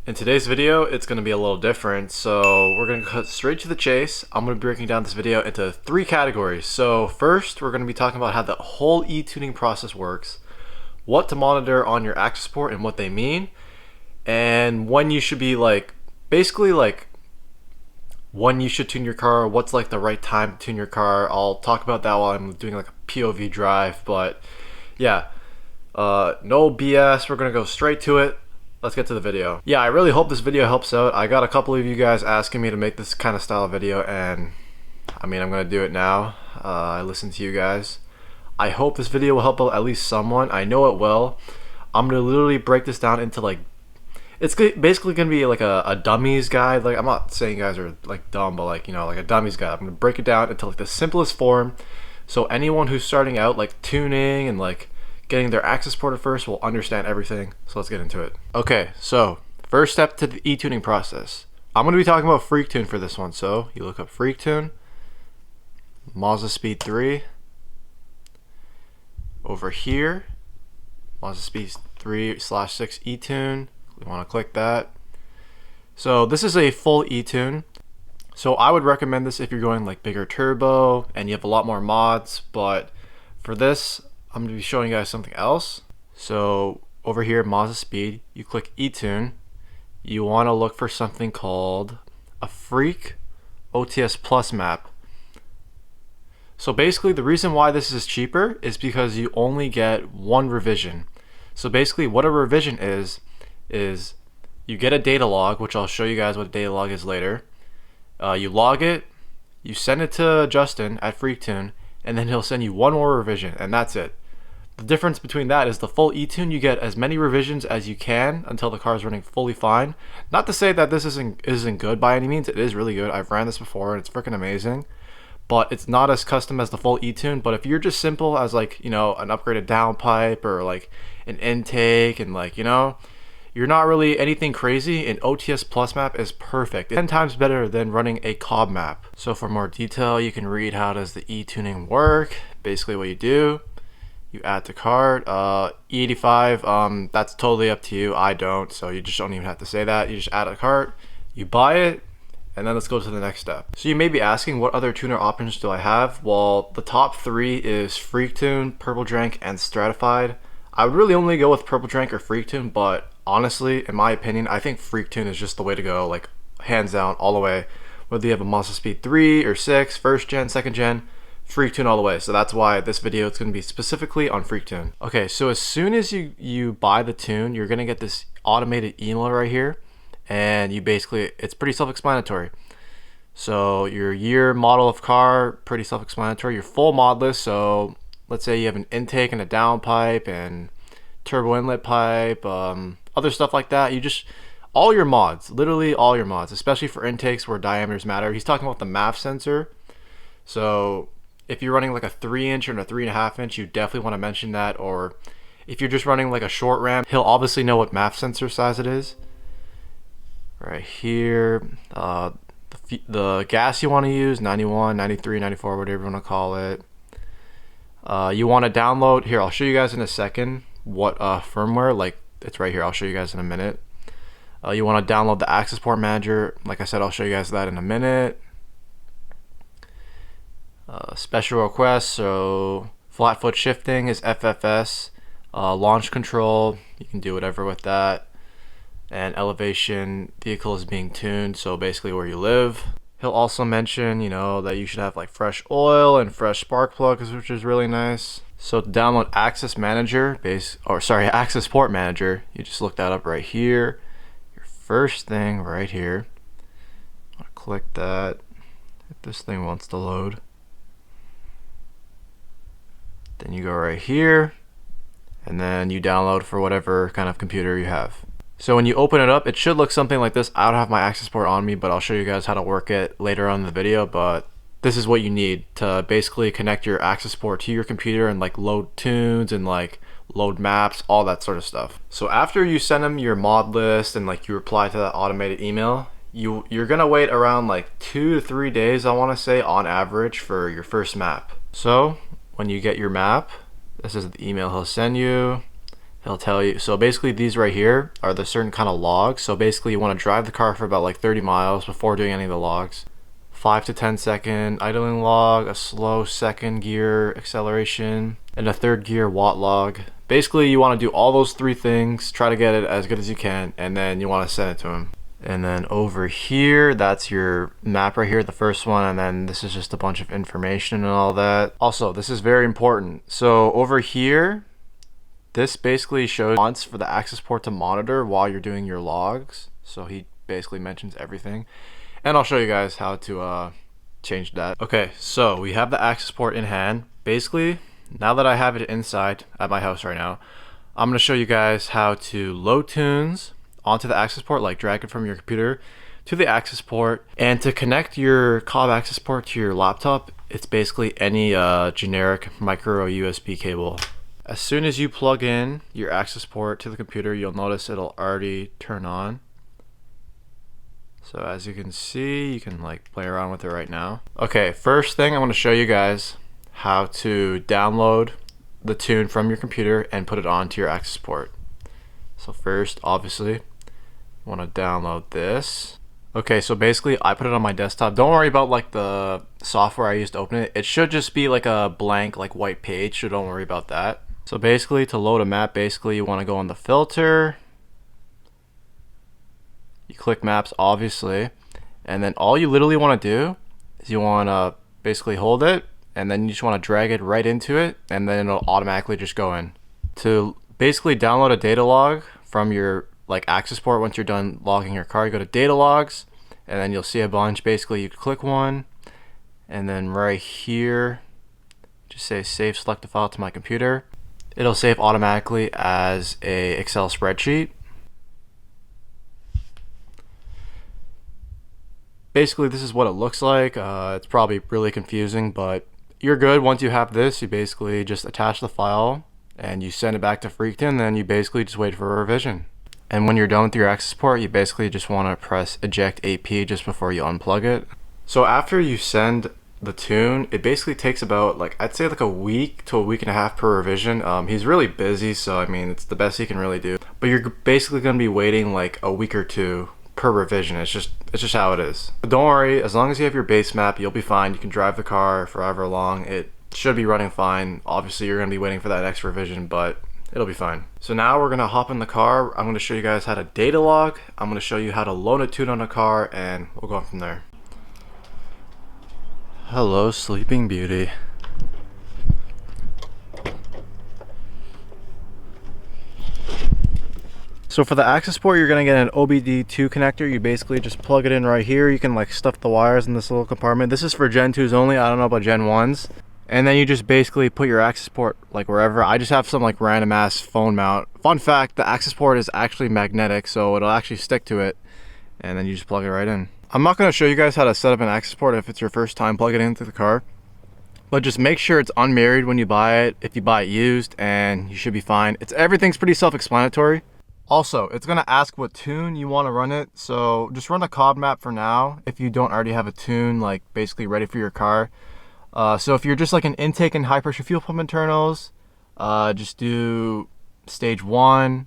In today's video, it's going to be a little different, so we're going to cut straight to the chase. I'm going to be breaking down this video into 3 categories. So first, we're going to be talking about how the whole e-tuning process works, what to monitor on your Accessport and what they mean, and when you should be basically when you should tune your car, what's the right time to tune your car. I'll talk about that while I'm doing a POV drive, but yeah, no BS, we're going to go straight to it. Let's get to the video. Yeah, I really hope this video helps out. I got a couple of you guys asking me to make this kind of style of video, and I mean, I'm gonna do it now. I listened to you guys. I hope this video will help out at least someone. I know it will. I'm gonna literally break this down into it's basically gonna be like a dummies guide. I'm not saying you guys are dumb, but a dummies guide. I'm gonna break it down into the simplest form, so anyone who's starting out tuning and getting their Accessport at first will understand everything. So let's get into it. Okay, so first step to the e-tuning process. I'm going to be talking about FreakTune for this one. So you look up FreakTune, MAZDASPEED 3. Over here, MAZDASPEED 3/6 e-tune. We want to click that. So this is a full e-tune. So I would recommend this if you're going bigger turbo and you have a lot more mods, but for this, I'm going to be showing you guys something else. So over here, MAZDASPEED, you click eTune. You want to look for something called a Freak OTS Plus map. So basically, the reason why this is cheaper is because you only get one revision. So basically, what a revision is you get a data log, which I'll show you guys what a data log is later. You log it, you send it to Justin at FreakTune, and then he'll send you one more revision, and that's it. The difference between that is the full e-tune, you get as many revisions as you can until the car is running fully fine. Not to say that this isn't good by any means. It is really good. I've ran this before and it's freaking amazing, but it's not as custom as the full e-tune. But if you're just simple as an upgraded downpipe or an intake and you're not really anything crazy, an OTS Plus map is perfect. 10 times better than running a cob map. So for more detail, you can read how does the e-tuning work. Basically what you do, you add to cart. E85, that's totally up to you. I don't, so you just don't even have to say that. You just add a cart, you buy it, and then let's go to the next step. So you may be asking, what other tuner options do I have? Well, the top 3 is FreakTune, Purple Drank, and Stratified. I would really only go with Purple Drank or FreakTune, but honestly, in my opinion, I think FreakTune is just the way to go, hands down, all the way. Whether you have a MAZDASPEED 3 or 6, first gen, second gen, FreakTune all the way. So that's why this video is going to be specifically on FreakTune. Okay, so as soon as you buy the tune, you're going to get this automated email right here, and it's pretty self-explanatory. So your year, model of car, pretty self-explanatory. Your full mod list, so let's say you have an intake and a downpipe and turbo inlet pipe, other stuff like that. All your mods, literally all your mods, especially for intakes where diameters matter. He's talking about the MAF sensor. So if you're running a 3-inch or a 3.5-inch, you definitely want to mention that. Or if you're just running a short ram, he'll obviously know what MAF sensor size it is. Right here, the gas you want to use, 91, 93, 94, whatever you want to call it. You want to download, here, I'll show you guys in a second what firmware, it's right here, I'll show you guys in a minute. You want to download the Accessport manager. Like I said, I'll show you guys that in a minute. Special requests, so flat foot shifting is FFS. Launch control, you can do whatever with that. And elevation, vehicle is being tuned, so basically where you live. He'll also mention, that you should have fresh oil and fresh spark plugs, which is really nice. So to download Accessport manager, you just look that up right here. Your first thing right here. I'll click that if this thing wants to load. Then you go right here, and then you download for whatever kind of computer you have. So when you open it up, it should look something like this. I don't have my Accessport on me, but I'll show you guys how to work it later on in the video. But this is what you need to basically connect your Accessport to your computer and load tunes and load maps, all that sort of stuff. So after you send them your mod list and you reply to that automated email, you're gonna wait around 2 to 3 days, I want to say, on average, for your first map. So when you get your map, this is the email he'll send you. He'll tell you. So basically these right here are the certain kind of logs. So basically you want to drive the car for about like 30 miles before doing any of the logs. 5 to 10 second idling log, a slow second gear acceleration, and a third gear watt log. Basically you want to do all those 3 things, try to get it as good as you can, and then you want to send it to him. And then over here, that's your map right here, the first one, and then this is just a bunch of information and all that. Also, this is very important. So over here, this basically shows fonts for the Accessport to monitor while you're doing your logs. So he basically mentions everything. And I'll show you guys how to change that. Okay, so we have the Accessport in hand. Basically, now that I have it inside at my house right now, I'm gonna show you guys how to load tunes onto the Accessport, like drag it from your computer to the Accessport. And to connect your Cobb Accessport to your laptop, it's basically any generic micro USB cable. As soon as you plug in your Accessport to the computer, you'll notice it'll already turn on. So as you can see, you can like play around with it right now. Okay, first thing I'm going to show you guys how to download the tune from your computer and put it onto your Accessport. So first, obviously, you want to download this. Okay, so basically I put it on my desktop. Don't worry about like the software I used to open it. It should just be like a blank like white page, so don't worry about that. So basically to load a map, basically you want to go on the filter. You click maps, obviously, and then all you literally want to do is you want to basically hold it, and then you just want to drag it right into it, and then it'll automatically just go in. To basically download a data log from your like Accessport, once you're done logging your car, you go to data logs, and then you'll see a bunch. Basically you click one, and then right here just say save selected file to my computer. It'll save automatically as a Excel spreadsheet. Basically this is what it looks like. It's probably really confusing, but you're good. Once you have this, you basically just attach the file and you send it back to Freakton, and then you basically just wait for a revision. And when you're done with your Accessport, you basically just want to press eject AP just before you unplug it. So after you send the tune, it basically takes about like, I'd say like a week to a week and a half per revision. He's really busy, so I mean it's the best he can really do, but you're basically going to be waiting like a week or 2 per revision. It's just how it is. But don't worry, as long as you have your base map, you'll be fine. You can drive the car for however long. It should be running fine. Obviously you're going to be waiting for that next revision, but it'll be fine. So now we're going to hop in the car. I'm going to show you guys how to data log. I'm going to show you how to load a tune on a car, and we'll go from there. Hello, Sleeping Beauty. So for the Accessport, you're going to get an OBD2 connector. You basically just plug it in right here. You can like stuff the wires in this little compartment. This is for Gen 2s only. I don't know about Gen 1s. And then you just basically put your Accessport like wherever. I just have some like random ass phone mount. Fun fact, the Accessport is actually magnetic, so it'll actually stick to it. And then you just plug it right in. I'm not going to show you guys how to set up an Accessport if it's your first time plugging it into the car. But just make sure it's unmarried when you buy it. If you buy it used, and you should be fine. Everything's pretty self-explanatory. Also, it's going to ask what tune you want to run it. So just run a Cobb map for now if you don't already have a tune like basically ready for your car. So if you're just like an intake and high pressure fuel pump internals, just do stage 1.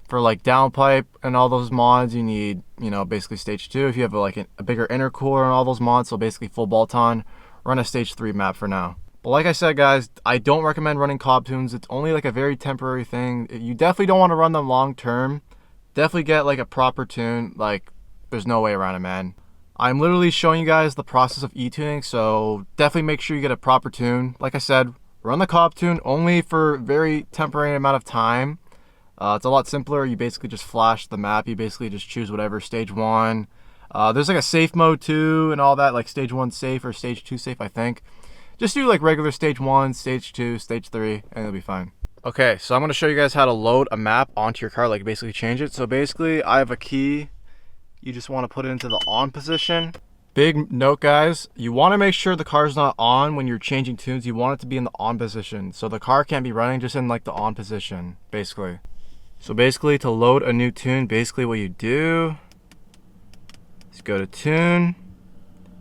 For like downpipe and all those mods, you need, you know, basically stage 2. If you have like a bigger intercooler and all those mods, so basically full bolt-on, run a stage 3 map for now. But like I said, guys, I don't recommend running Cobb tunes. It's only like a very temporary thing. You definitely don't want to run them long term. Definitely get like a proper tune. Like, there's no way around it, man. I'm literally showing you guys the process of e-tuning, so definitely make sure you get a proper tune. Like I said, run the Cobb tune only for very temporary amount of time. It's a lot simpler. You basically just flash the map. You basically just choose whatever stage 1. There's like a safe mode too and all that, like stage 1 safe or stage 2 safe, I think. Just do like regular stage 1, stage 2, stage 3, and it'll be fine. Okay, so I'm going to show you guys how to load a map onto your car, like basically change it. So basically I have a key. You just want to put it into the on position. Big note, guys, you want to make sure the car's not on when you're changing tunes. You want it to be in the on position. So the car can't be running, just in like the on position, basically. So basically to load a new tune, basically what you do is go to tune,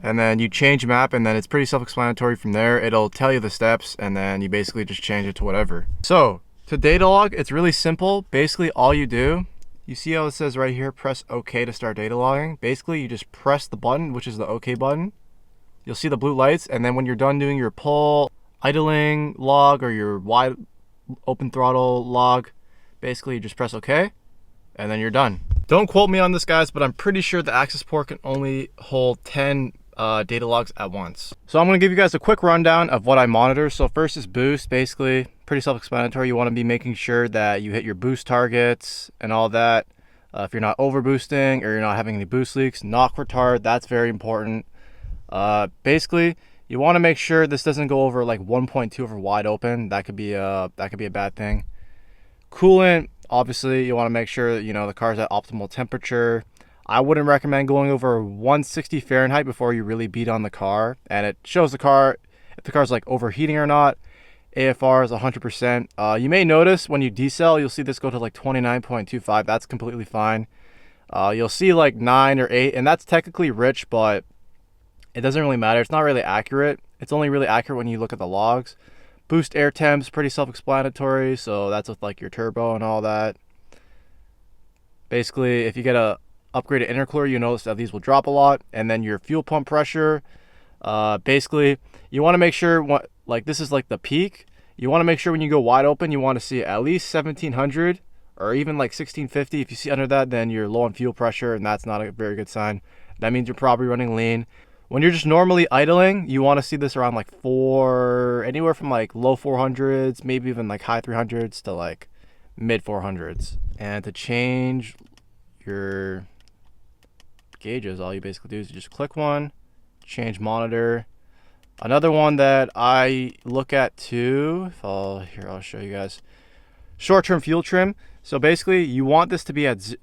and then you change map, and then it's pretty self-explanatory from there. It'll tell you the steps, and then you basically just change it to whatever. So To data log, it's really simple. Basically, all you do, you see how it says right here, press OK to start data logging. Basically, you just press the button, which is the OK button. You'll see the blue lights, and then when you're done doing your pull, idling log, or your wide open throttle log, basically you just press OK, and then you're done. Don't quote me on this, guys, but I'm pretty sure the Accessport can only hold 10 data logs at once. So I'm going to give you guys a quick rundown of what I monitor. So first is boost. Basically pretty self-explanatory. You want to be making sure that you hit your boost targets and all that. If you're not over boosting or you're not having any boost leaks, knock retard, that's very important. Basically you want to make sure this doesn't go over like 1.2 over wide open. That could be a bad thing. Coolant, obviously you want to make sure that, you know, the car's at optimal temperature. I wouldn't recommend going over 160 Fahrenheit before you really beat on the car, and it shows the car if the car's like overheating or not. AFR is 100%. You may notice when you decel, you'll see this go to like 29.25. That's completely fine. You'll see like 9 or 8, and that's technically rich, but it doesn't really matter. It's not really accurate. It's only really accurate when you look at the logs. Boost air temps, pretty self-explanatory, so that's with like your turbo and all that. Basically, if you get a upgraded intercooler, you notice that these will drop a lot. And then your fuel pump pressure, basically you want to make sure like this is like the peak. You want to make sure when you go wide open, you want to see at least 1700 or even like 1650. If you see under that, then you're low on fuel pressure, and that's not a very good sign. That means you're probably running lean. When you're just normally idling, you want to see this around like anywhere from like low 400s, maybe even like high 300s to like mid 400s. And to change your gauges, all you basically do is you just click one, change monitor. Another one that I look at too, I'll show you guys, short-term fuel trim. So basically you want this to be at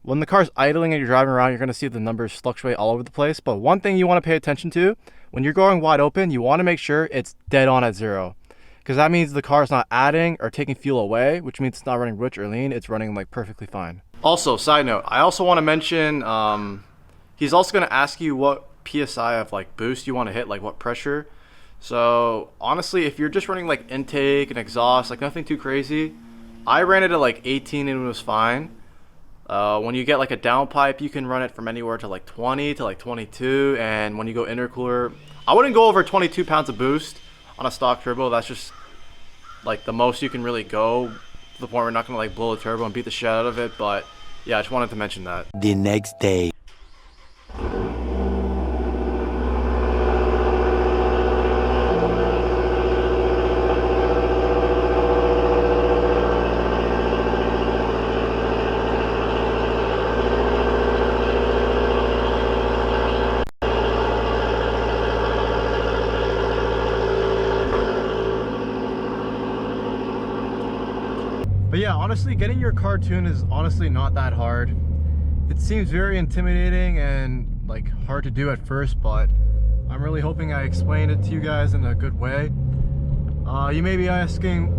when the car's idling and you're driving around, you're going to see the numbers fluctuate all over the place. But one thing you want to pay attention to, when you're going wide open, you want to make sure it's dead on at 0, because that means the car is not adding or taking fuel away, which means it's not running rich or lean. It's running like perfectly fine. Also, side note, I also want to mention, he's also going to ask you what PSI of like boost you want to hit, like what pressure. So honestly, if you're just running like intake and exhaust, like nothing too crazy, I ran it at like 18 and it was fine. When you get like a downpipe, you can run it from anywhere to like 20 to like 22. And when you go intercooler, I wouldn't go over 22 pounds of boost on a stock turbo. That's just like the most you can really go, to the point where we're not going to like blow the turbo and beat the shit out of it. But yeah, I just wanted to mention that. The next day. But yeah, honestly, getting your car tuned is honestly not that hard. It seems very intimidating and like hard to do at first, but I'm really hoping I explained it to you guys in a good way. You may be asking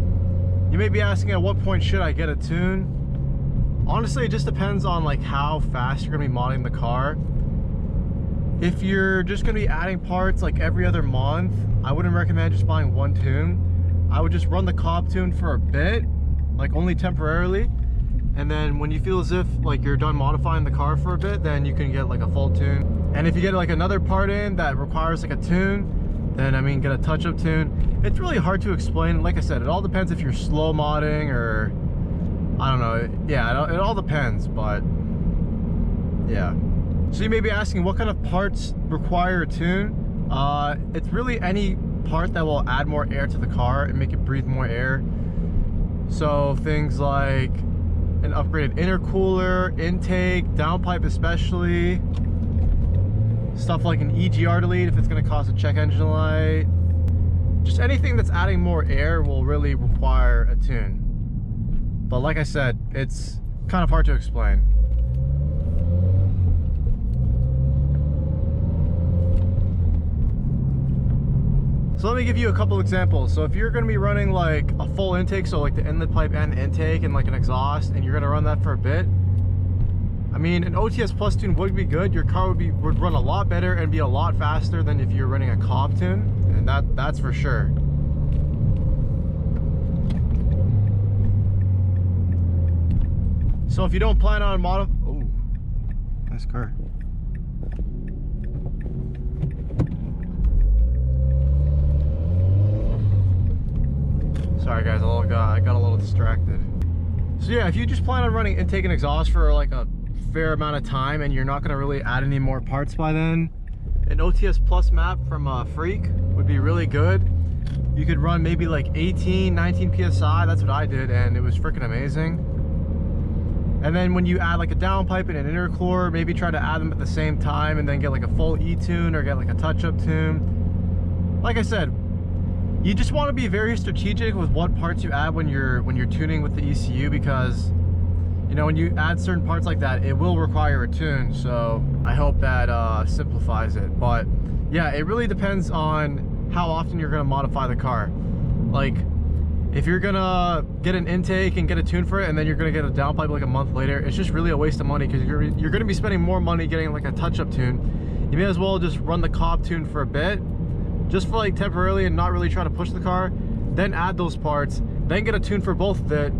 at what point should I get a tune? Honestly, it just depends on like how fast you're gonna be modding the car. If you're just gonna be adding parts like every other month, I wouldn't recommend just buying one tune. I would just run the cob tune for a bit, like only temporarily, and then when you feel as if like you're done modifying the car for a bit, then you can get like a full tune. And if you get like another part in that requires like a tune, then I mean get a touch-up tune. It's really hard to explain. Like I said, it all depends if you're slow modding or I don't know. Yeah, it all depends, but yeah. So you may be asking what kind of parts require a tune. It's really any part that will add more air to the car and make it breathe more air. So things like an upgraded intercooler, intake, downpipe especially, stuff like an EGR delete if it's going to cause a check engine light. Just anything that's adding more air will really require a tune. But like I said, it's kind of hard to explain. So let me give you a couple examples. So if you're going to be running like a full intake, so like the inlet pipe and the intake and like an exhaust, and you're going to run that for a bit, I mean, an OTS Plus tune would be good. Your car would run a lot better and be a lot faster than if you're running a cob tune, and that's for sure. So if you don't plan on oh, nice car. Sorry guys, I got a little distracted. So yeah, if you just plan on running intake and exhaust for like a fair amount of time and you're not gonna really add any more parts by then, an OTS Plus map from Freak would be really good. You could run maybe like 18, 19 PSI, that's what I did, and it was freaking amazing. And then when you add like a downpipe and an intercooler, maybe try to add them at the same time and then get like a full E-tune or get like a touch-up tune. Like I said, you just want to be very strategic with what parts you add when you're tuning with the ECU, because you know, when you add certain parts like that, it will require a tune. So I hope that simplifies it. But yeah, it really depends on how often you're going to modify the car. Like if you're gonna get an intake and get a tune for it and then you're gonna get a downpipe like a month later, it's just really a waste of money, because you're gonna be spending more money getting like a touch-up tune. You may as well just run the Cobb tune for a bit, just for like temporarily, and not really try to push the car, then add those parts, then get a tune for both of it,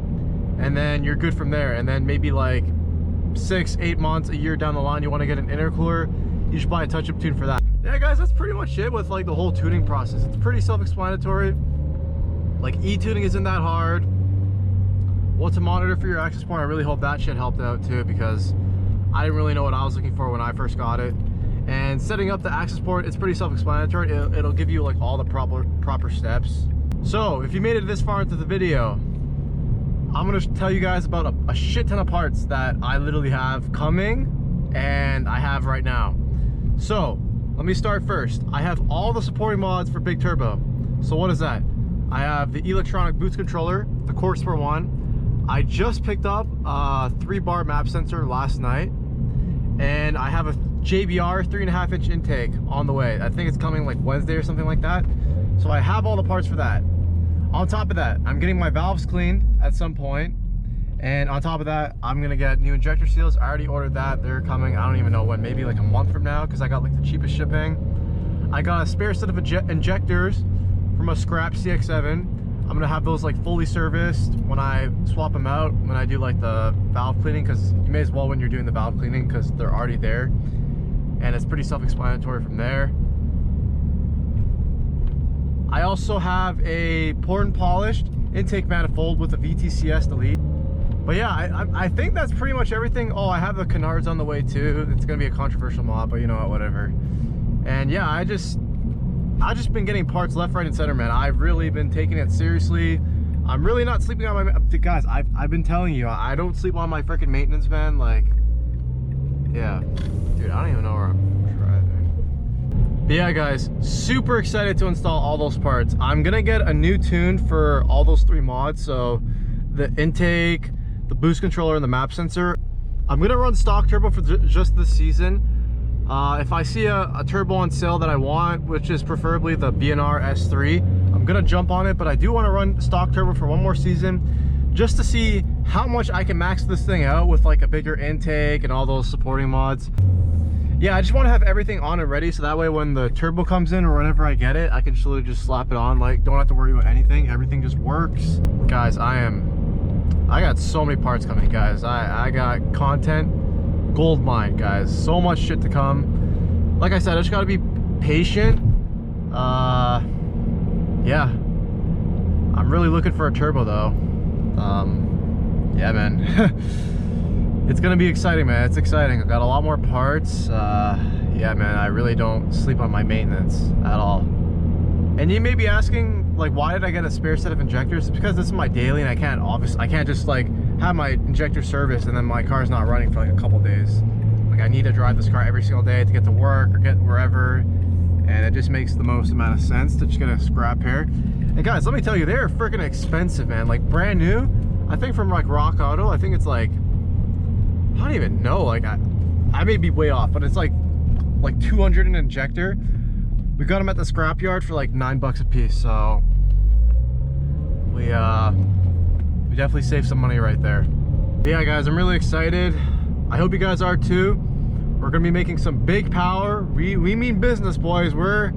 and then you're good from there. And then maybe like 6-8 months, a year down the line, you want to get an intercooler, you should buy a touch-up tune for that. Yeah guys, that's pretty much it with like the whole tuning process. It's pretty self-explanatory. Like E-tuning isn't that hard. What to monitor for your Accessport, I really hope that shit helped out too, because I didn't really know what I was looking for when I first got it. And setting up the Accessport, it's pretty self-explanatory. It'll give you like all the proper steps. So if you made it this far into the video, I'm gonna tell you guys about a shit ton of parts that I literally have coming and I have right now. So let me start first. I have all the supporting mods for Big Turbo. So what is that? I have the electronic boost controller, the Accessport one. I just picked up a 3-bar map sensor last night, and I have a JBR 3.5-inch intake on the way. I think it's coming like Wednesday or something like that. So I have all the parts for that. On top of that, I'm getting my valves cleaned at some point, and on top of that, I'm gonna get new injector seals. I already ordered that. They're coming, I don't even know when, maybe like a month from now, because I got like the cheapest shipping. I got a spare set of injectors from a scrap CX-7. I'm gonna have those like fully serviced when I swap them out, when I do like the valve cleaning, because you may as well when you're doing the valve cleaning, because they're already there, and it's pretty self-explanatory from there. I also have a poured and polished intake manifold with a VTCS delete. But yeah, I think that's pretty much everything. Oh, I have the canards on the way too. It's gonna be a controversial mod, but you know what, whatever. And yeah, I've just been getting parts left, right, and center, man. I've really been taking it seriously. I'm really not sleeping on my, guys, I've been telling you, I don't sleep on my freaking maintenance van. Like, yeah, dude, I don't even know where I'm driving. But yeah, guys, super excited to install all those parts. I'm gonna get a new tune for all those 3 mods. So the intake, the boost controller, and the map sensor. I'm gonna run stock turbo for just this season. If I see a turbo on sale that I want, which is preferably the B&R S3, I'm gonna jump on it, but I do want to run stock turbo for one more season, just to see how much I can max this thing out with like a bigger intake and all those supporting mods. Yeah, I just want to have everything on and ready, so that way when the turbo comes in or whenever I get it, I can just slap it on. Like, don't have to worry about anything. Everything just works. Guys, I got so many parts coming, guys. I got content gold mine, guys. So much shit to come. Like I said, I just gotta be patient. Yeah, I'm really looking for a turbo though. Yeah, man. It's gonna be exciting, man. It's exciting. I've got a lot more parts. Yeah, man, I really don't sleep on my maintenance at all. And you may be asking, like, why did I get a spare set of injectors? It's because this is my daily, and I can't just like have my injector serviced and then my car's not running for like a couple days. Like, I need to drive this car every single day to get to work or get wherever, and it just makes the most amount of sense to just get a scrap pair. And guys, let me tell you, they're freaking expensive, man. Like, brand new, I think from like Rock Auto, I think it's like, I don't even know, like I may be way off, but it's like 200 an injector. We got them at the scrapyard for like $9 a piece, so we definitely saved some money right there. But yeah, guys, I'm really excited. I hope you guys are too. We're gonna be making some big power. We mean business, boys. We're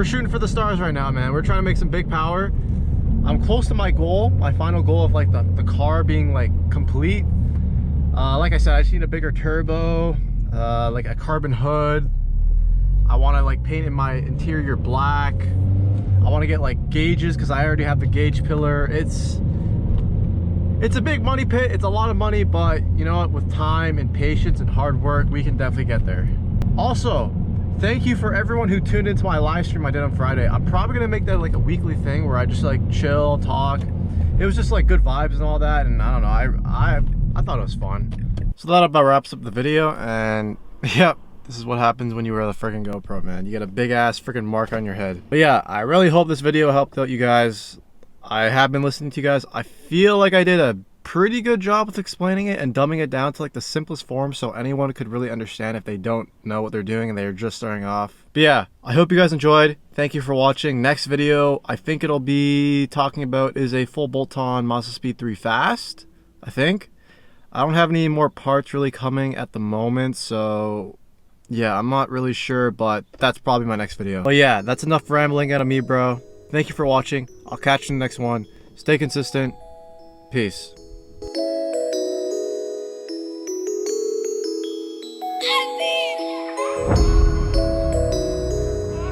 shooting for the stars right now, man. We're trying to make some big power. I'm close to my goal, my final goal of like the car being like complete. Like I said, I just need a bigger turbo, like a carbon hood. I want to like paint in my interior black. I want to get like gauges because I already have the gauge pillar. It's a big money pit. It's a lot of money, but you know what? With time and patience and hard work, we can definitely get there. Also, thank you for everyone who tuned into my live stream I did on Friday. I'm probably gonna make that like a weekly thing where I just like chill, talk. It was just like good vibes and all that, and I don't know. I thought it was fun. So that about wraps up the video, and yep. This is what happens when you wear the freaking GoPro, man. You get a big ass freaking mark on your head. But yeah, I really hope this video helped out you guys. I have been listening to you guys. I feel like I did a pretty good job with explaining it and dumbing it down to like the simplest form so anyone could really understand if they don't know what they're doing and they're just starting off. But yeah, I hope you guys enjoyed. Thank you for watching. Next video, I think it'll be talking about is a full bolt-on MAZDASPEED 3 fast, I think. I don't have any more parts really coming at the moment, so yeah, I'm not really sure, but that's probably my next video. But yeah, that's enough rambling out of me, bro. Thank you for watching. I'll catch you in the next one. Stay consistent. Peace.